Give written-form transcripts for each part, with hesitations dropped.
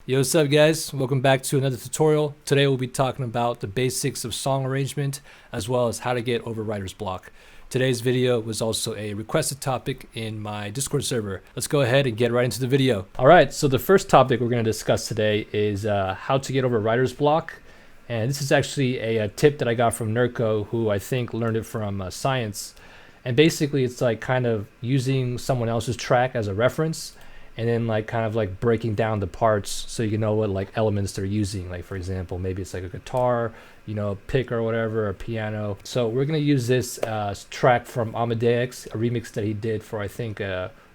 Yo, what's up guys? Welcome back to another tutorial. Today we'll be talking about the basics of song arrangement as well as how to get over writer's block. Today's video was also a requested topic in my Discord server. Let's go ahead and get right into the video. Alright, so the first topic we're going to discuss today is how to get over writer's block. And this is actually a tip that I got from Nurko, who I think learned it from science. And basically it's like kind of using someone else's track as a reference and then like kind of like breaking down the parts so you know what like elements they're using. Like for example, maybe it's like a guitar, you know, pick or whatever, or piano. So we're gonna use this track from Amadeux, a remix that he did for I think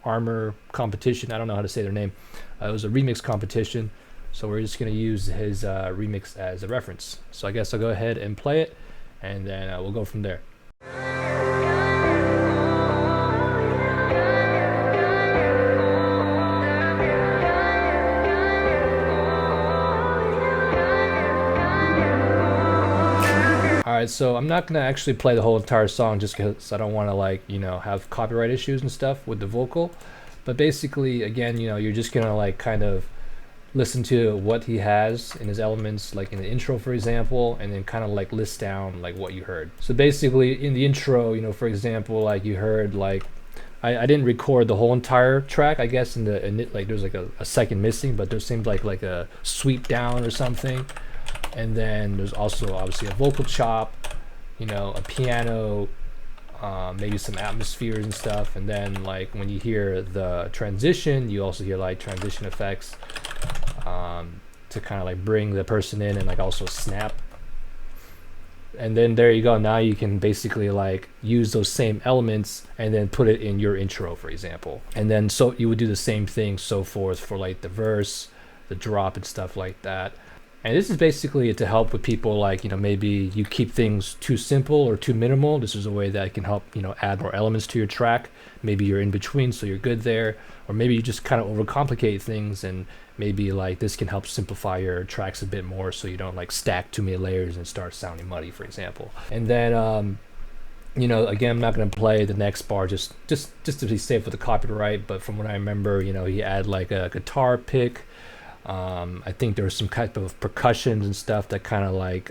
Armor competition. I don't know how to say their name. It was a remix competition. So we're just gonna use his remix as a reference. So I guess I'll go ahead and play it, and then we'll go from there. Alright, so I'm not going to actually play the whole entire song just because I don't want to like, you know, have copyright issues and stuff with the vocal. But basically, again, you know, you're just going to like kind of listen to what he has in his elements, like in the intro, for example, and then kind of like list down like what you heard. So basically in the intro, you know, for example, like you heard like, I didn't record the whole entire track, I guess, like there's like a second missing, but there seemed like a sweep down or something. And then there's also obviously a vocal chop, you know, a piano, maybe some atmospheres and stuff. And then like when you hear the transition, you also hear like transition effects to kind of like bring the person in and like also snap. And then there you go. Now you can basically like use those same elements and then put it in your intro, for example. And then so you would do the same thing, so forth, for like the verse, the drop and stuff like that. And this is basically to help with people like, you know, maybe you keep things too simple or too minimal. This is a way that can help, you know, add more elements to your track. Maybe you're in between, so you're good there. Or maybe you just kind of overcomplicate things, and maybe like this can help simplify your tracks a bit more so you don't like stack too many layers and start sounding muddy, for example. And then, you know, again, I'm not going to play the next bar just to be safe with the copyright. But from what I remember, you know, he had like a guitar pick. I think there was some type of percussions and stuff that kind of like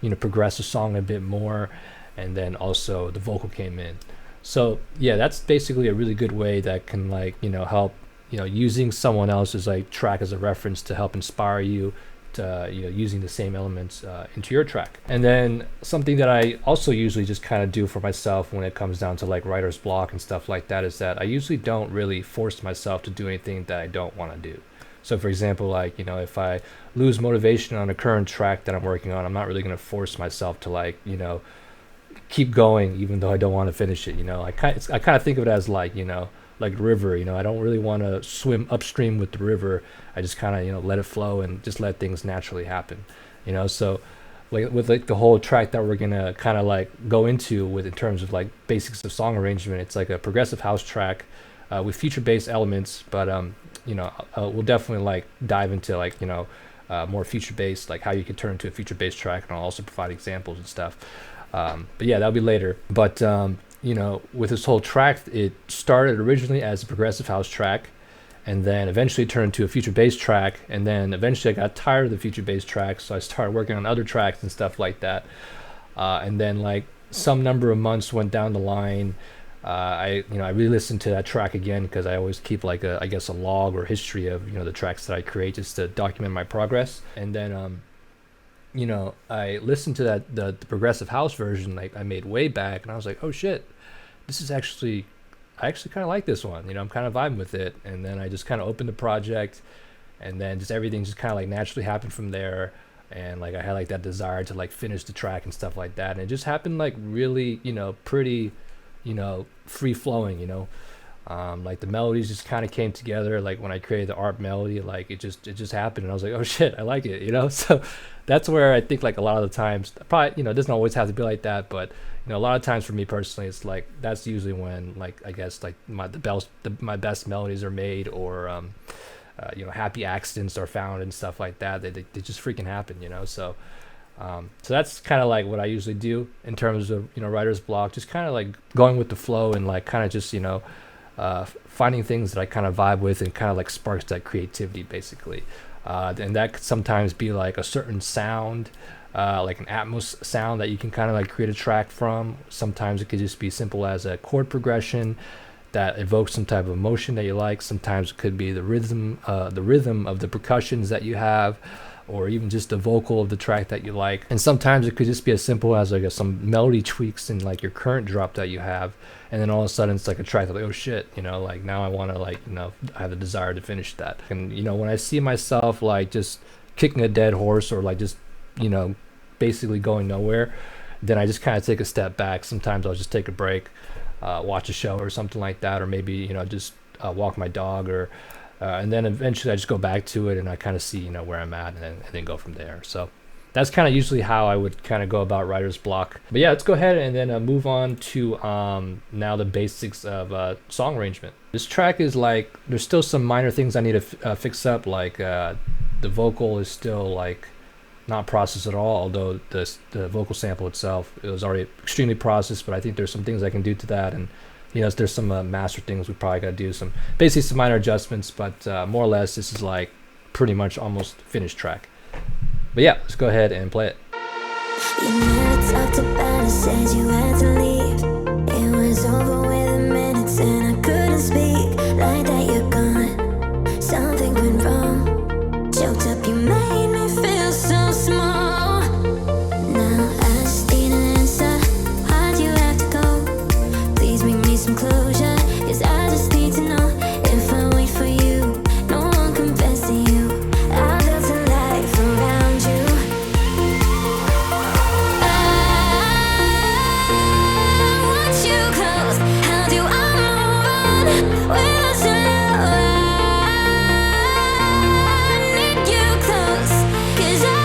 you know, progress the song a bit more, and then also the vocal came in. So yeah, that's basically a really good way that can like, you know, help, you know, using someone else's like track as a reference to help inspire you to, you know, using the same elements into your track. And then something that I also usually just kind of do for myself when it comes down to like writer's block and stuff like that is that I usually don't really force myself to do anything that I don't want to do. So for example, like, you know, if I lose motivation on a current track that I'm working on, I'm not really going to force myself to like, you know, keep going even though I don't want to finish it. You know, I kind of think of it as like, you know, like a river. You know, I don't really want to swim upstream with the river. I just kind of, you know, let it flow and just let things naturally happen. You know, so like with like the whole track that we're gonna kind of like go into with in terms of like basics of song arrangement, it's like a progressive house track with future-based elements, but you know, we'll definitely like dive into like, you know, more future-based, like how you could turn into a future-based track, and I'll also provide examples and stuff. But yeah, that'll be later. But you know, with this whole track, it started originally as a progressive house track, and then eventually turned into a future-based track, and then eventually I got tired of the future-based tracks, so I started working on other tracks and stuff like that. And then like some number of months went down the line. I re-listened to that track again because I always keep like a, I guess, a log or history of, you know, the tracks that I create just to document my progress. And then you know, I listened to that the progressive house version like I made way back, and I was like, oh shit, this is actually, I actually kind of like this one. You know, I'm kind of vibing with it. And then I just kind of opened the project, and then just everything just kind of like naturally happened from there. And like I had like that desire to like finish the track and stuff like that, and it just happened like really, you know, pretty, you know, free flowing, you know. Like the melodies just kind of came together. Like when I created the ARP melody, like it just happened, and I was like, oh shit, I like it, you know. So that's where I think like a lot of the times, probably, you know, it doesn't always have to be like that, but you know, a lot of times for me personally, it's like that's usually when like I guess like my best melodies are made, or you know, happy accidents are found and stuff like that. They just freaking happen, you know. So so that's kind of like what I usually do in terms of, you know, writer's block, just kind of like going with the flow and like kind of just, you know, finding things that I kind of vibe with and kind of like sparks that creativity basically. And that could sometimes be like a certain sound, like an Atmos sound that you can kind of like create a track from. Sometimes it could just be simple as a chord progression that evokes some type of emotion that you like. Sometimes it could be the rhythm of the percussions that you have, or even just the vocal of the track that you like. And sometimes it could just be as simple as like some melody tweaks in like your current drop that you have, and then all of a sudden it's like a track that like, oh shit, you know, like now I want to like, you know, I have the desire to finish that. And you know, when I see myself like just kicking a dead horse, or like just, you know, basically going nowhere, then I just kind of take a step back. Sometimes I'll just take a break, watch a show or something like that, or maybe, you know, just walk my dog, or and then eventually I just go back to it and I kind of see, you know, where I'm at, and then go from there. So that's kind of usually how I would kind of go about writer's block. But yeah, let's go ahead and then move on to now the basics of song arrangement. This track is like, there's still some minor things I need to fix up, like the vocal is still like not processed at all, although the vocal sample itself, it was already extremely processed, but I think there's some things I can do to that. And you know, there's some master things we probably got to do, basically some minor adjustments, but more or less this is like pretty much almost finished track. But yeah, let's go ahead and play it. You never talked about it, said you had to leave. It was over within minutes and I couldn't speak. Like that you're gone, something went wrong. Choked up, you made me feel so small. Now I just need an answer. Why'd you have to go? Please bring me some closure, 'cause I just need to know. If I wait for you, no one compares to you. I built a life around you. I want you close. How do I move on without your love? I need you close, 'cause I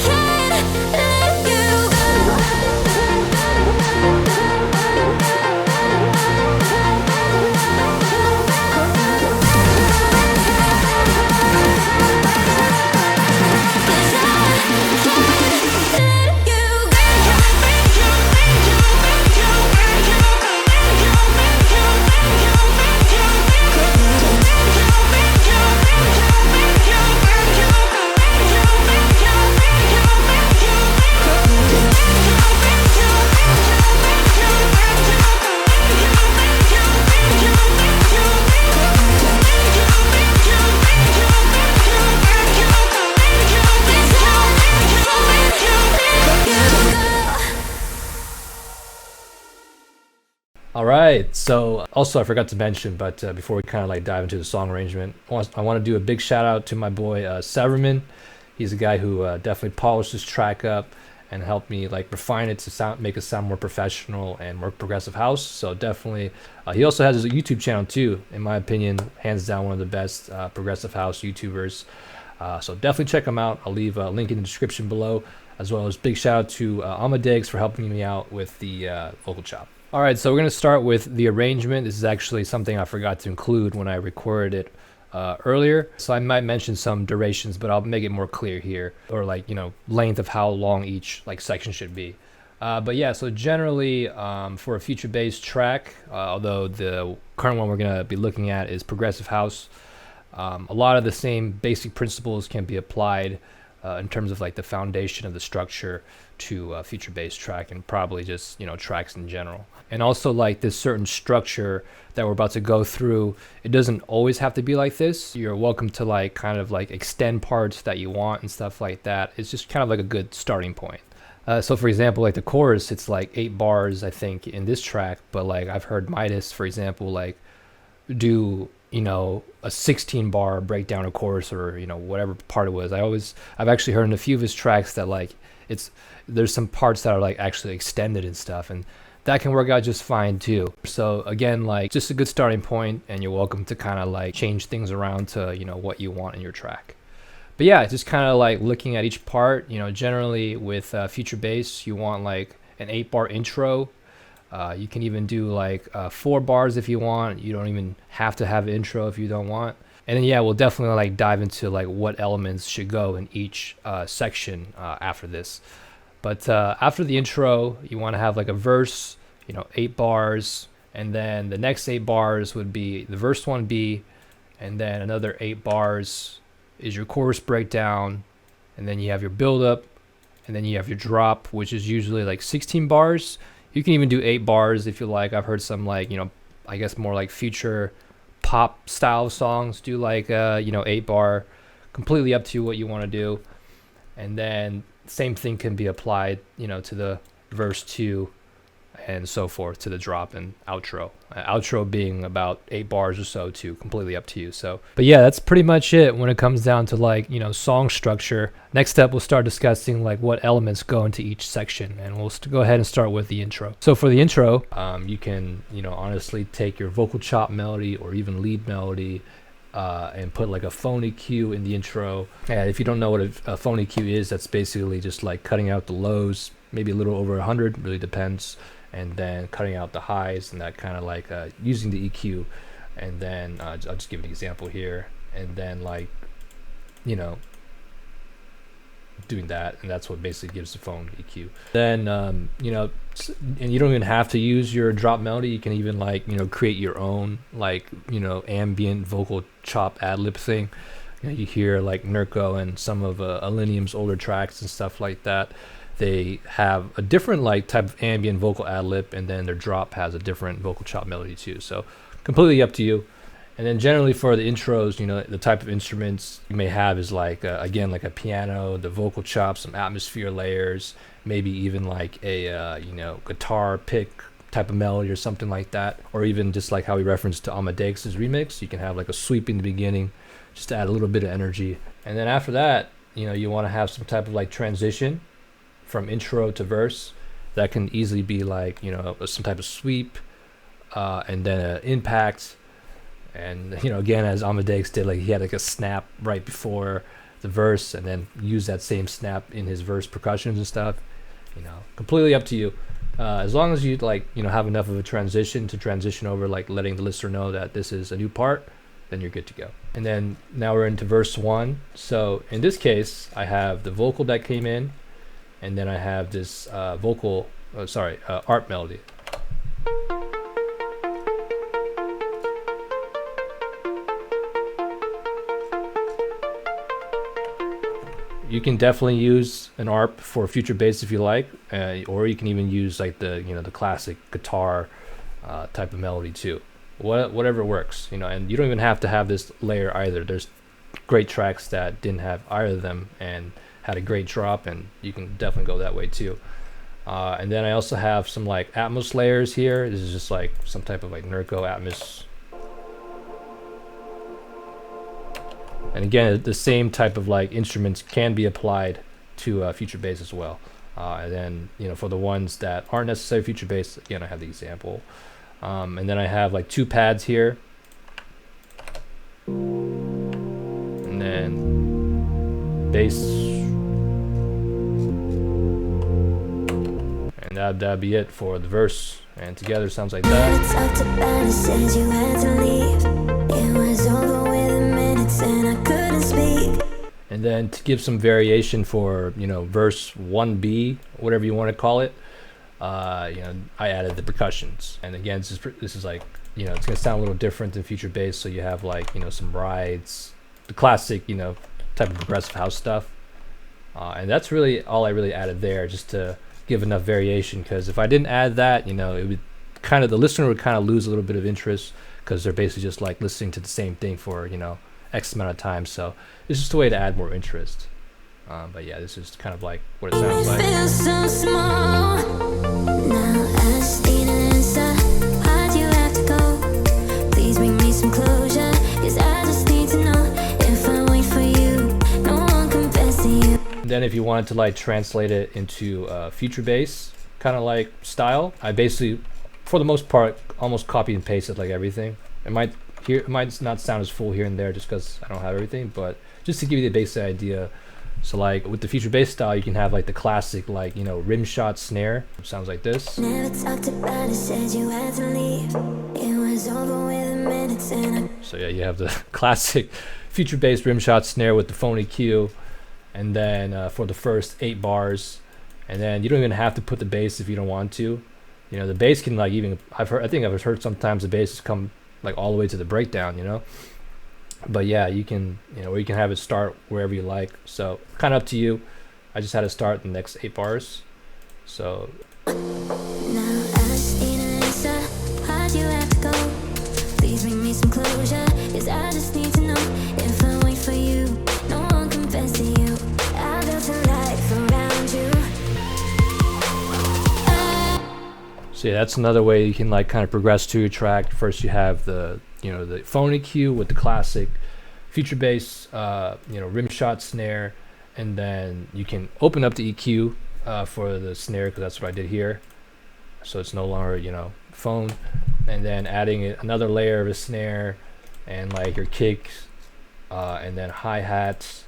can't let you go. All right, so also I forgot to mention, but before we kind of like dive into the song arrangement, I want to do a big shout out to my boy Severman. He's a guy who definitely polished this track up and helped me like refine it to make it sound more professional and more progressive house. So definitely, he also has a YouTube channel too. In my opinion, hands down one of the best progressive house YouTubers. So definitely check him out. I'll leave a link in the description below, as well as big shout out to Amadeux for helping me out with the vocal chop. All right, so we're going to start with the arrangement. This is actually something I forgot to include when I recorded it earlier. So I might mention some durations, but I'll make it more clear here, or like, you know, length of how long each like section should be. But yeah, so generally for a future-based track, although the current one we're going to be looking at is progressive house, a lot of the same basic principles can be applied in terms of like the foundation of the structure to a future-based track, and probably just, you know, tracks in general. And also like this certain structure that we're about to go through, it doesn't always have to be like this. You're welcome to like kind of like extend parts that you want and stuff like that. It's just kind of like a good starting point. So for example, like the chorus, it's like 8 bars I think in this track, but like I've heard Midas, for example, like do, you know, a 16 bar breakdown of chorus, or, you know, whatever part it was. I've actually heard in a few of his tracks that like there's some parts that are like actually extended and stuff, and that can work out just fine too. So again, like just a good starting point, and you're welcome to kind of like change things around to, you know, what you want in your track. But yeah, just kind of like looking at each part, you know, generally with future bass, you want like an 8-bar intro. You can even do like 4 bars if you want. You don't even have to have an intro if you don't want. And then yeah, we'll definitely like dive into like what elements should go in each section after this. But after the intro, you want to have like a verse, you know, 8 bars, and then the next 8 bars would be the verse 1B, and then another 8 bars, is your chorus breakdown, and then you have your buildup, and then you have your drop, which is usually like 16 bars. You can even do 8 bars if you like. I've heard some like, I guess more like future pop style songs do like 8 bar. Completely up to you what you want to do. And then same thing can be applied, to the verse 2 and so forth, to the drop and outro. Outro being about 8 bars or so too, completely up to you. So, but yeah, that's pretty much it when it comes down to like, song structure. Next up, we'll start discussing like what elements go into each section, and we'll go ahead and start with the intro. So for the intro, you can, honestly take your vocal chop melody or even lead melody and put like a phony cue in the intro. And if you don't know what a phony cue is, that's basically just like cutting out the lows, maybe a little over 100, really depends, and then cutting out the highs, and that kind of like using the EQ. And then I'll just give an example here, and then like doing that, and that's what basically gives the phone EQ. Then and you don't even have to use your drop melody. You can even like create your own like ambient vocal chop ad-lib thing. You hear like Nurko and some of Alinium's older tracks and stuff like that. They have a different like type of ambient vocal ad-lib, and then their drop has a different vocal chop melody too. So completely up to you. And then generally for the intros, the type of instruments you may have is like, again, like a piano, the vocal chops, some atmosphere layers, maybe even like a, guitar pick type of melody or something like that. Or even just like how we referenced to Amadeux' remix, you can have like a sweep in the beginning just to add a little bit of energy. And then after that, you want to have some type of like transition from intro to verse. That can easily be like, some type of sweep and then an impact. And again, as Amadeux did, like he had like a snap right before the verse, and then use that same snap in his verse percussions and stuff. Completely up to you. As long as you like have enough of a transition to transition over, like letting the listener know that this is a new part, then you're good to go. And then now we're into verse 1. So in this case, I have the vocal that came in, and then I have this ARP melody. You can definitely use an ARP for future bass if you like, or you can even use like the the classic guitar type of melody too. Whatever works, and you don't even have to have this layer either. There's great tracks that didn't have either of them and had a great drop, and you can definitely go that way too. And then I also have some like Atmos layers here. This is just like some type of like Nurko Atmos. And again, the same type of like instruments can be applied to future bass as well. And then for the ones that aren't necessarily future bass, again I have the example. And then I have like 2 pads here, and then bass, and that'd be it for the verse. And together sounds like that. And then to give some variation for verse 1B, whatever you want to call it, I added the percussions. And again, this is like it's gonna sound a little different than future bass. So you have like some rides, the classic type of progressive house stuff, and that's really all I really added there, just to give enough variation. Because if I didn't add that, it would the listener would kind of lose a little bit of interest, because they're basically just like listening to the same thing for X amount of time. So it's just a way to add more interest. But yeah, this is kind of like what it sounds like. Feel so small. Now I just need an answer. Why'd you have to go? Please bring me some closure, 'cause I just need to know if I wait for you, no one compares to you. And then if you wanted to like translate it into future bass kind of like style, I basically, for the most part, almost copy and pasted like everything. It might not sound as full here and there just because I don't have everything, but just to give you the basic idea. So like with the future bass style, you can have like the classic like rim shot snare. It sounds like this. Never talked about it, said you had to leave. It was over within minutes and So yeah, you have the classic future bass rim shot snare with the phony cue, and then for the first 8 bars, and then you don't even have to put the bass if you don't want to. The bass can like even I think I've heard sometimes the bass come like all the way to the breakdown. But yeah, you can, or you can have it start wherever you like. So kind of up to you. I just had to start the next 8 bars. So Now I just need an answer. Why'd you have to go? Please bring me some closure, 'cause I just need to know. If I wait for you, no one compares to you. I built a life around you. So yeah, that's another way you can like kind of progress to your track. First you have the the phone EQ with the classic future bass, rim shot snare, and then you can open up the EQ for the snare, because that's what I did here. So it's no longer phone, and then adding another layer of a snare and like your kicks, and then hi-hats,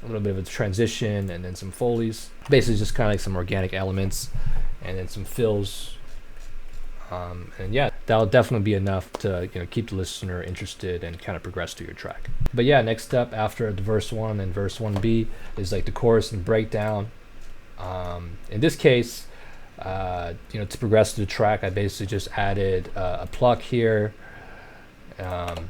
a little bit of a transition, and then some Foleys. Basically just kind of like some organic elements, and then some fills. And yeah, that'll definitely be enough to keep the listener interested and kind of progress through your track. But yeah, next up after the verse 1 and verse 1B is like the chorus and breakdown. In this case, to progress through the track, I basically just added a pluck here. Kind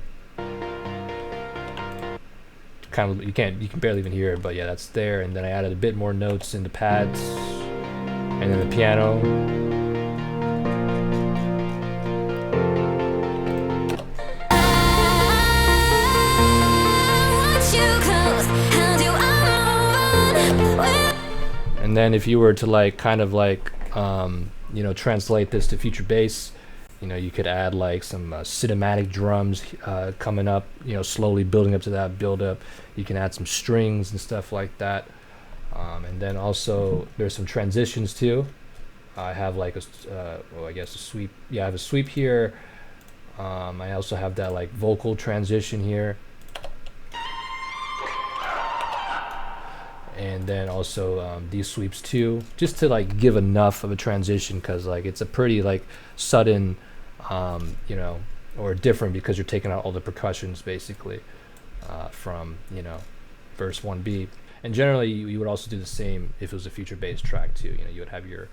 of you can barely even hear it, but yeah, that's there. And then I added a bit more notes in the pads, and then the piano. And then if you were to like kind of like translate this to future bass, you could add like some cinematic drums coming up, slowly building up to that build up. You can add some strings and stuff like that. And then also there's some transitions too. I have like a sweep. Yeah, I have a sweep here. I also have that like vocal transition here. And then also these sweeps too, just to like give enough of a transition, because like it's a pretty like sudden, or different, because you're taking out all the percussions basically from verse 1B. And generally you would also do the same if it was a future bass track too. You would have your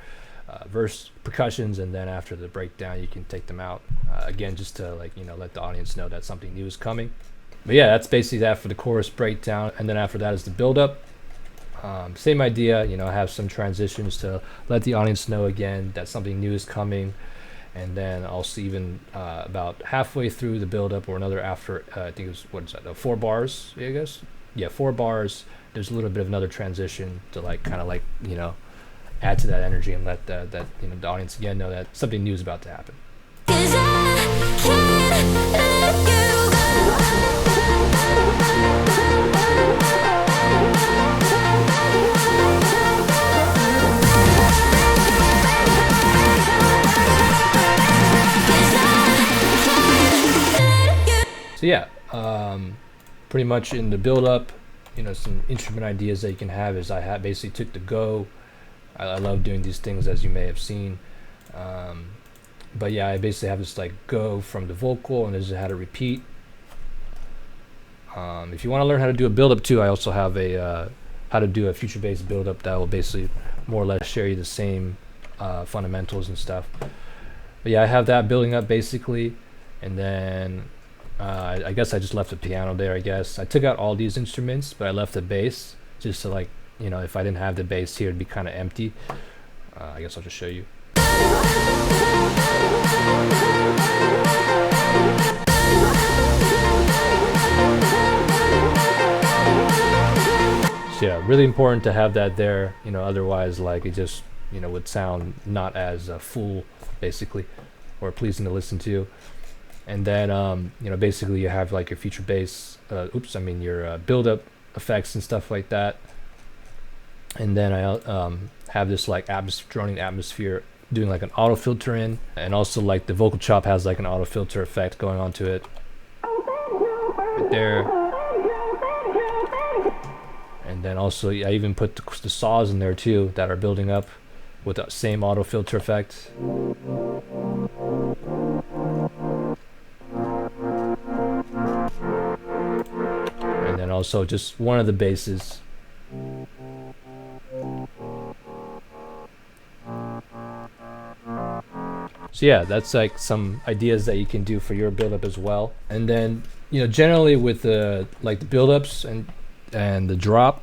verse percussions, and then after the breakdown you can take them out again, just to like let the audience know that something new is coming. But yeah, that's basically that for the chorus breakdown. And then after that is the build up. Same idea, have some transitions to let the audience know again that something new is coming. And then also even about halfway through the build-up, or another after, I think it was, 4 bars, I guess? Yeah, 4 bars, there's a little bit of another transition to like kind of like, add to that energy and let the audience again know that something new is about to happen. 'Cause I can't let you go. So yeah, pretty much in the build-up, some instrument ideas that you can have is I basically took the go. I love doing these things, as you may have seen. But yeah, I basically have this like go from the vocal, and this is how to repeat. If you want to learn how to do a build-up too, I also have a how to do a future bass build-up that will basically more or less share you the same fundamentals and stuff. But yeah, I have that building up basically, and then I guess I just left the piano there. I guess I took out all these instruments, but I left the bass just to like, if I didn't have the bass here, it'd be kind of empty. I guess I'll just show you. So yeah, really important to have that there. Otherwise, like it just would sound not as full, basically, or pleasing to listen to. And then basically you have like your future bass, your build-up effects and stuff like that. And then I have this like droning atmosphere, doing like an auto filter in, and also like the vocal chop has like an auto filter effect going onto it right there. And then also I even put the saws in there too that are building up with the same auto filter effect. And then also just one of the basses. So yeah, that's like some ideas that you can do for your build-up as well. And then generally with the like the buildups and the drop,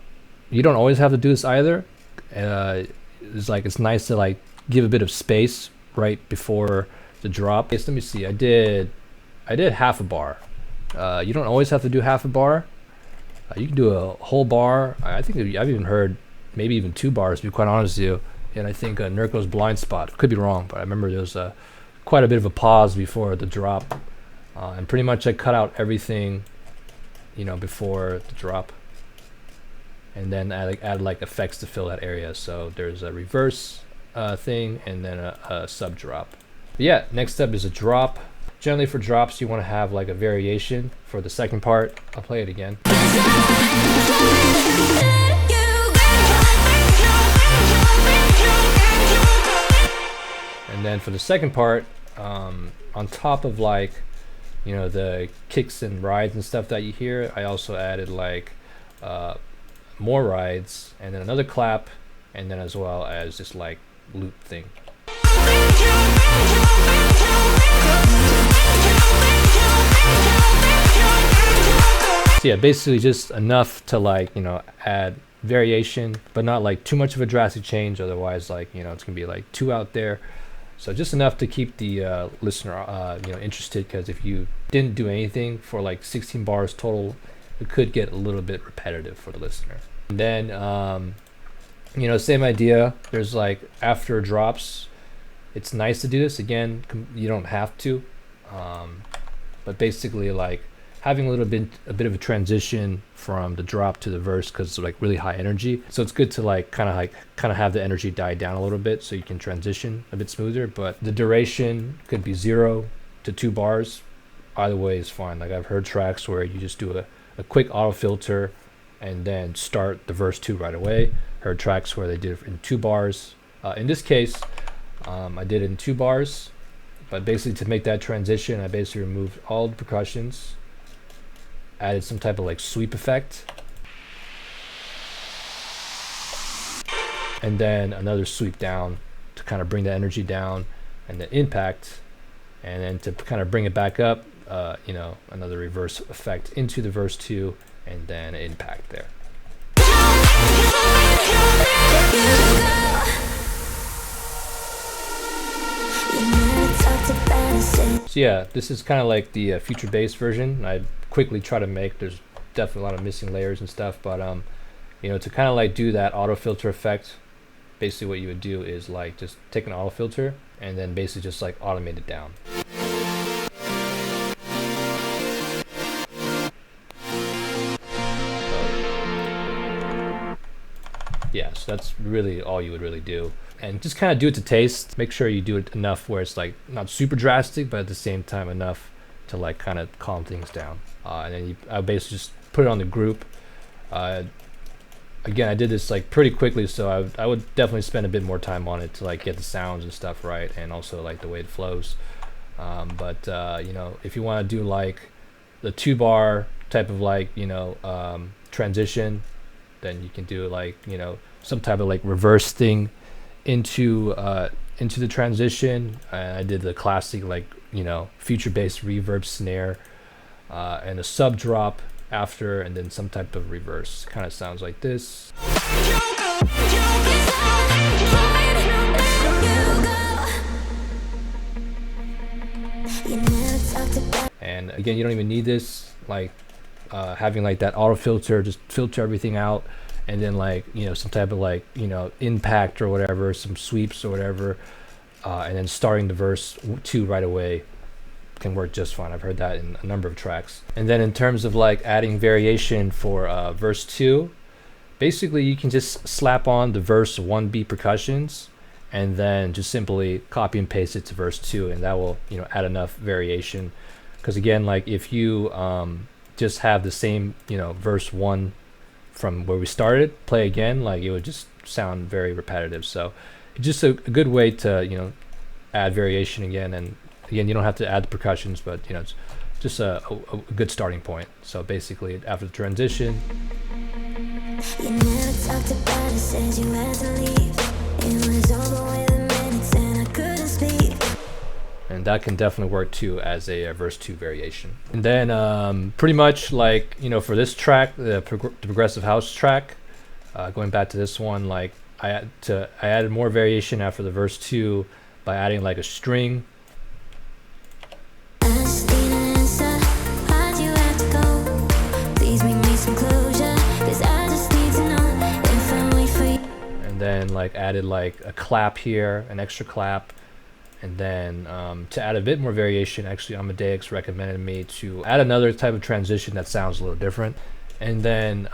you don't always have to do this either. It's nice to like give a bit of space right before the drop. Let me see. I did half a bar. You don't always have to do half a bar. You can do a whole bar. I think I've even heard maybe even 2 bars, to be quite honest with you. And I think Nurko's blind spot. Could be wrong, but I remember there was quite a bit of a pause before the drop. And pretty much I cut out everything, before the drop. And then add like effects to fill that area. So there's a reverse thing and then a sub drop. But yeah, next up is a drop. Generally for drops, you want to have like a variation for the second part. I'll play it again. And then for the second part, on top of like, the kicks and rides and stuff that you hear, I also added like more rides and then another clap, and then as well as just like loop thing. So yeah, basically just enough to like, add variation, but not like too much of a drastic change. Otherwise, like, it's gonna be like too out there. So just enough to keep the listener, interested, because if you didn't do anything for like 16 bars total, it could get a little bit repetitive for the listener. And then, same idea. There's like after drops, it's nice to do this. Again, you don't have to, but basically like having a bit of a transition from the drop to the verse, because it's like really high energy. So it's good to like kind of have the energy die down a little bit so you can transition a bit smoother. But the duration could be 0 to 2 bars. Either way is fine. Like I've heard tracks where you just do a quick auto filter and then start the verse 2 right away. Heard tracks where they did it in 2 bars. In this case, I did it in 2 bars, but basically to make that transition, I basically removed all the percussions, added some type of like sweep effect, and then another sweep down to kind of bring the energy down, and the impact, and then to kind of bring it back up, another reverse effect into the verse 2, and then impact there. So yeah, this is kind of like the future bass version. I quickly try to make, there's definitely a lot of missing layers and stuff, but to kind of like do that auto filter effect, basically what you would do is like just take an auto filter and then basically just like automate it down. Yeah, so that's really all you would really do. And just kind of do it to taste. Make sure you do it enough where it's like not super drastic, but at the same time enough to like kind of calm things down. And then I basically just put it on the group. Again, I did this like pretty quickly, so I would definitely spend a bit more time on it to like get the sounds and stuff right, and also like the way it flows. But if you want to do like the 2 bar type of like transition, then you can do like some type of like reverse thing into the transition. I did the classic like future bass reverb snare, and a sub drop after, and then some type of reverse. Kind of sounds like this. And again, you don't even need this, like having like that auto filter, just filter everything out, and then like some type of like impact or whatever, some sweeps or whatever, and then starting the verse 2 right away can work just fine. I've heard that in a number of tracks. And then in terms of like adding variation for verse 2, basically you can just slap on the verse 1 beat percussions and then just simply copy and paste it to verse 2, and that will add enough variation. Because again, like if you just have the same verse 1 from where we started, play again, like it would just sound very repetitive. So it's just a good way to add variation again. And again, you don't have to add the percussions, but it's just a good starting point. So basically after the transition, you never talked about it, said you had to leave. It was over with a minute and I couldn't speak. And and that can definitely work too as a verse 2 variation. And then pretty much like, you know, for this track, the progressive house track, going back to this one, like I added more variation after the verse 2 by adding like a string. And then like added like a clap here, an extra clap. And then to add a bit more variation, actually Amadeux recommended me to add another type of transition that sounds a little different. And then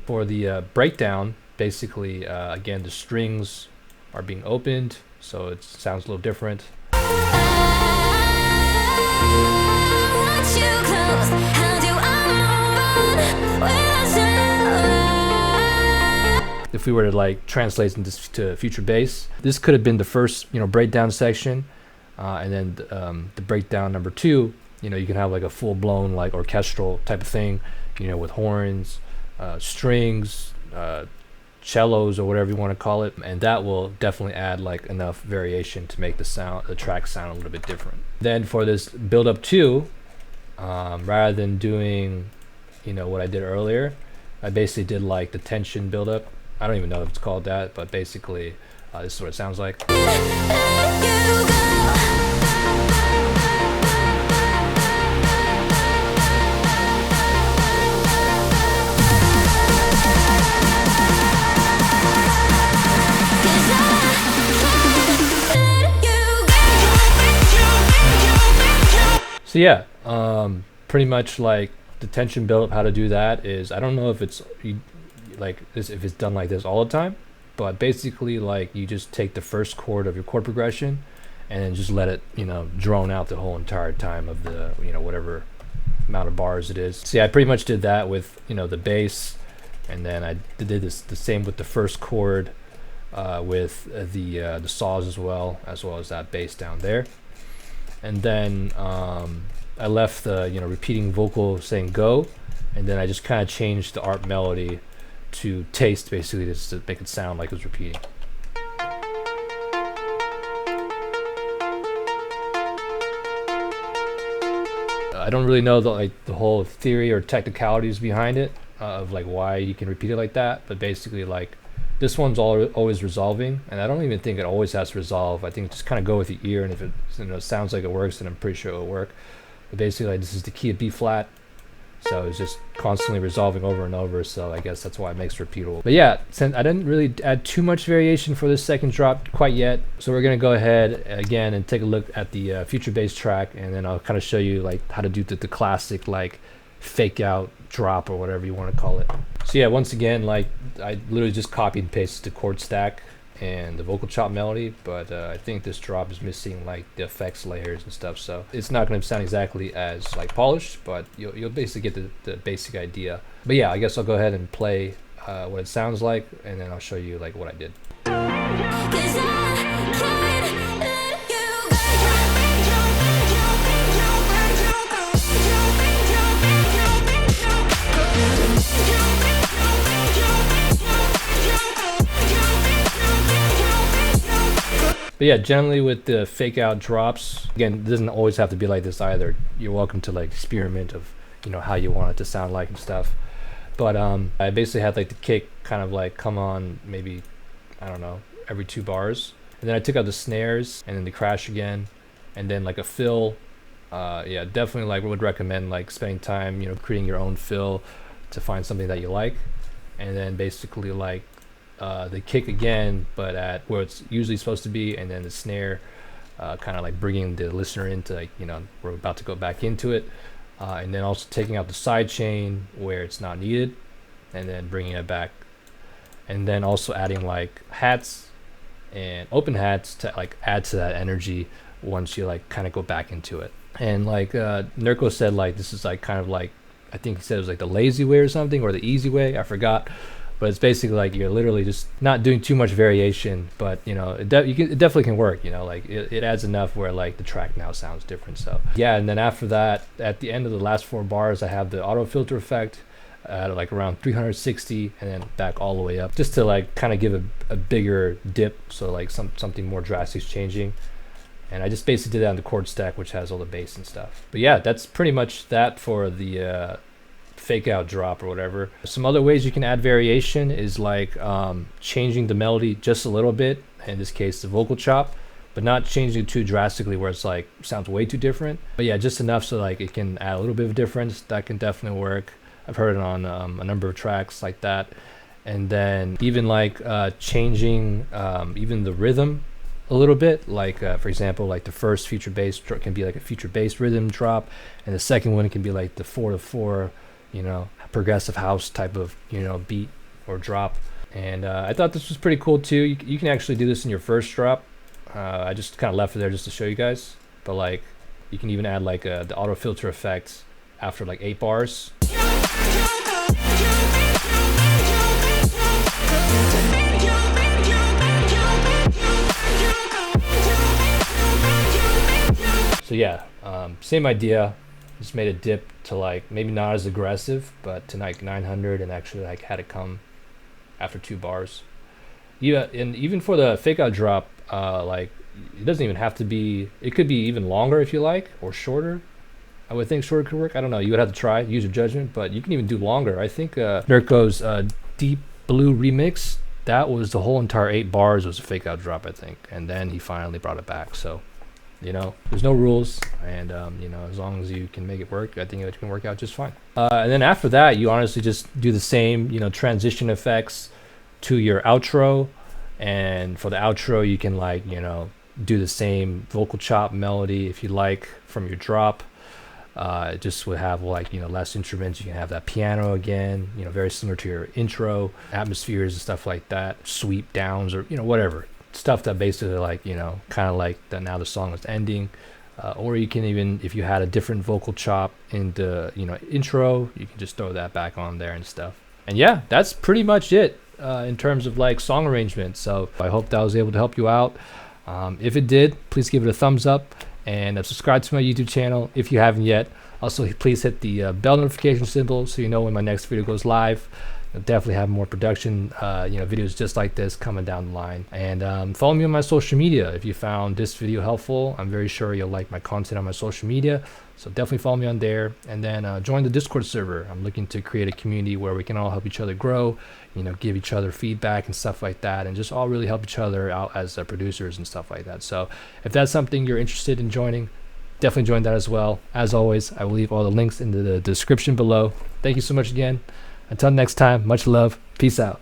for the breakdown, basically again the strings are being opened, so it sounds a little different. If we were to like translate this to future bass, this could have been the first, you know, breakdown section, and then the breakdown number 2, you know, you can have like a full-blown like orchestral type of thing, you know, with horns, strings, cellos, or whatever you want to call it, and that will definitely add like enough variation to make the track sound a little bit different. Then for this Buildup 2, rather than doing, you know, what I did earlier, I basically did like the tension buildup. I don't even know if it's called that, but basically this is what it sounds like. So yeah, pretty much like the tension buildup, how to do that is, I don't know if it's like this, if it's done like this all the time, but basically like you just take the first chord of your chord progression and then just let it, you know, drone out the whole entire time of the, you know, whatever amount of bars it is. See, I pretty much did that with, you know, the bass, and then I did this the same with the first chord with the saws as well as that bass down there. And then I left the, you know, repeating vocal saying go, and then I just kind of changed the ARP melody to taste, basically, just to make it sound like it was repeating. I don't really know the whole theory or technicalities behind it of like why you can repeat it like that, but basically like this one's always resolving, and I don't even think it always has to resolve. I think just kind of go with the ear, and if it, you know, sounds like it works, then I'm pretty sure it'll work. But basically like, this is the key of B flat, so it's just constantly resolving over and over, so I guess that's why it makes it repeatable. But yeah, since I didn't really add too much variation for this second drop quite yet, so we're gonna go ahead again and take a look at the future bass track, and then I'll kind of show you like how to do the classic like fake out drop or whatever you want to call it. So yeah, once again, like I literally just copied and pasted the chord stack and the vocal chop melody, but I think this drop is missing like the effects layers and stuff, so it's not going to sound exactly as like polished, but you'll basically get the basic idea. But yeah, I guess I'll go ahead and play what it sounds like, and then I'll show you like what I did. But yeah, generally with the fake out drops, again, it doesn't always have to be like this either. You're welcome to like experiment of, you know, how you want it to sound like and stuff. But I basically had like the kick kind of like come on maybe, I don't know, every 2 bars. And then I took out the snares and then the crash again. And then like a fill. Yeah, definitely like would recommend like spending time, you know, creating your own fill to find something that you like. And then basically like the kick again, but at where it's usually supposed to be, and then the snare kind of like bringing the listener into, like, you know, we're about to go back into it, and then also taking out the side chain where it's not needed, and then bringing it back, and then also adding like hats and open hats to like add to that energy once you like kind of go back into it. And like Nurko said, like this is like kind of like, I think he said it was like the lazy way or something, or the easy way, I forgot. But it's basically like you're literally just not doing too much variation, but you know, it definitely can work, you know, like it adds enough where like the track now sounds different. So yeah, and then after that, at the end of the last 4 bars, I have the auto filter effect at like around 360, and then back all the way up, just to like kind of give a bigger dip, so like something more drastic is changing. And I just basically did that on the chord stack, which has all the bass and stuff. But yeah, that's pretty much that for the fake out drop or whatever. Some other ways you can add variation is like changing the melody just a little bit, in this case the vocal chop, but not changing it too drastically where it's like sounds way too different. But yeah, just enough so like it can add a little bit of difference. That can definitely work. I've heard it on a number of tracks like that. And then even like changing even the rhythm a little bit, like for example, like the first feature bass can be like a feature bass rhythm drop, and the second one can be like the 4/4, you know, progressive house type of, you know, beat or drop. And I thought this was pretty cool too. You can actually do this in your first drop. I just kind of left it there just to show you guys, but like you can even add like the auto filter effect after like 8 bars. So yeah, same idea, just made a dip to like maybe not as aggressive, but to like 900, and actually like had it come after 2 bars. Yeah, and even for the fake out drop, like it doesn't even have to be, it could be even longer if you like, or shorter. I would think shorter could work. I don't know, you would have to try, use your judgment, but you can even do longer. I think Nurko's Deep Blue remix, that was the whole entire 8 bars was a fake out drop, I think, and then he finally brought it back. So you know, there's no rules, and you know, as long as you can make it work, I think it can work out just fine. And then after that, you honestly just do the same, you know, transition effects to your outro. And for the outro, you can like, you know, do the same vocal chop melody if you like from your drop. It just would have like, you know, less instruments. You can have that piano again, you know, very similar to your intro, atmospheres and stuff like that, sweep downs, or, you know, whatever. Stuff that basically like, you know, kind of like that now the song is ending. Or you can even, if you had a different vocal chop in the, you know, intro, you can just throw that back on there and stuff. And yeah, that's pretty much it in terms of like song arrangement. So I hope that was able to help you out. If it did, please give it a thumbs up and subscribe to my YouTube channel if you haven't yet. Also, please hit the bell notification symbol so you know when my next video goes live. I'll definitely have more production, you know, videos just like this coming down the line. And follow me on my social media. If you found this video helpful, I'm very sure you'll like my content on my social media. So definitely follow me on there. And then join the Discord server. I'm looking to create a community where we can all help each other grow, you know, give each other feedback and stuff like that, and just all really help each other out as producers and stuff like that. So if that's something you're interested in joining, definitely join that as well. As always, I will leave all the links in the description below. Thank you so much again. Until next time, much love. Peace out.